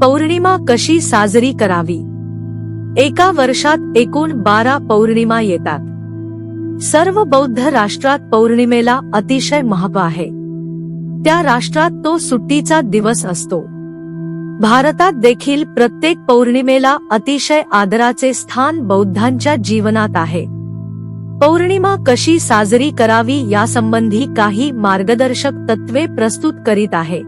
पौर्णिमा कशी साजरी करावी? एका वर्षात एकूण 12 पौर्णिमा येतात. सर्व बौद्ध राष्ट्रात पौर्णिमेला अतिशय महत्त्व आहे. त्या राष्ट्रात तो सुट्टीचा दिवस असतो. भारतात देखील प्रत्येक पौर्णिमेला अतिशय आदराचे स्थान बौद्धांच्या जीवनात आहे. पौर्णिमा कशी साजरी करावी यासंबंधी काही मार्गदर्शक तत्त्वे प्रस्तुत करीत आहे.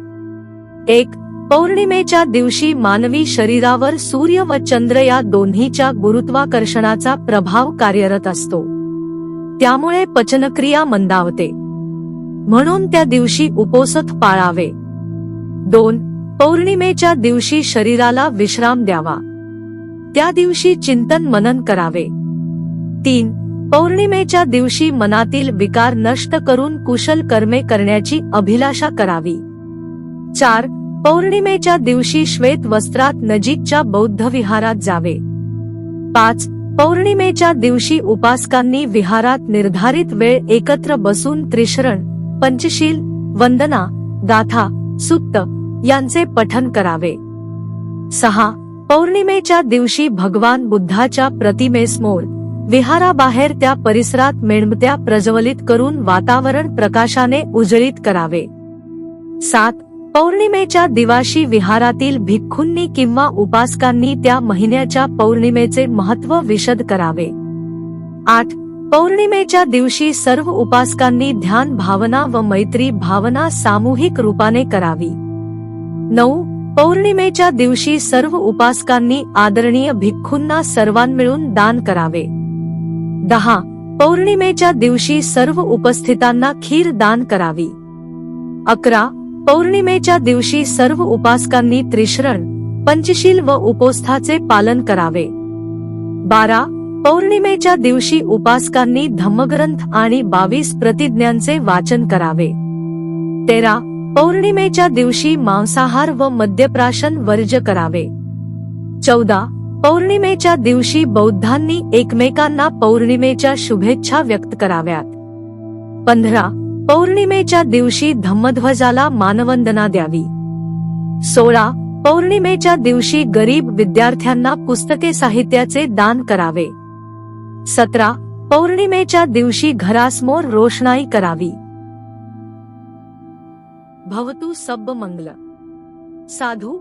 1. पौर्णिमेच्या दिवशी मानवी शरीरावर सूर्य व चंद्र या दोन्हीच्या गुरुत्वाकर्षणाचा प्रभाव कार्यरत असतो. त्यामुळे पचनक्रिया मंदावते. म्हणून त्या दिवशी उपोषण पाळावे. 2. पौर्णिमेच्या दिवशी शरीराला विश्राम द्यावा. त्या दिवशी चिंतन मनन करावे. 3. पौर्णिमेच्या दिवशी मनातील विकार नष्ट करून कुशल कर्मे करण्याची अभिलाषा करावी. 4. पौर्णिमेच्या दिवशी श्वेत वस्त्रात नजीकच्या बौद्ध विहारात जावे. 5. पौर्णिमेच्या दिवशी उपासकांनी विहारात निर्धारित वेळ एकत्र बसून त्रिशरण, पंचशील, वंदना, गाथा, सूक्त यांचे पठण करावे. 6. पौर्णिमेच्या दिवशी भगवान बुद्धाच्या प्रतिमेसमोर विहाराबाहेर त्या परिसरात मेणबत्त्या प्रज्वलित करून वातावरण प्रकाशाने उजळीत करावे. 7. पौर्णिमेच्या दिवशी विहारातील भिक्खूंनी किंवा उपासकांनी त्या महिन्याच्या पौर्णिमेचे महत्त्व विशद करावे. 8. पौर्णिमेच्या दिवशी सर्व उपासकांनी ध्यान भावना व मैत्री भावना सामूहिक रूपाने करावी. 9. पौर्णिमेच्या दिवशी सर्व उपासकांनी आदरणीय भिक्खूंना सर्वांमिळून दान करावे. 10. पौर्णिमेच्या दिवशी सर्व उपस्थितांना खीर दान करावी. 11. पौर्णिमेच्या दिवशी सर्व उपासकांनी त्रिशरण, पंचशील व उपोष्ठाचे पालन करावे. 12. पौर्णिमेच्या दिवशी उपासकांनी धम्मग्रंथ आणि 22 प्रतिज्ञांचे वाचन करावे. 13. पौर्णिमेच्या दिवशी मांसाहार व मद्यप्राशन वर्ज्य करावे. 14. पौर्णिमेच्या दिवशी बौद्धांनी एकमेकांना पौर्णिमेच्या शुभेच्छा व्यक्त कराव्यात. 15. पौर्णिमेच्या दिवशी धम्मध्वजाला मानवंदना द्यावी. 16. पौर्णिमेच्या दिवशी गरीब विद्यार्थ्यांना पुस्तके साहित्याचे दान करावे. 17. पौर्णिमेच्या दिवशी घरासमोर रोषणाई करावी. भवतु सब्ब मंगल. साधु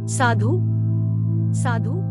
साधु साधु.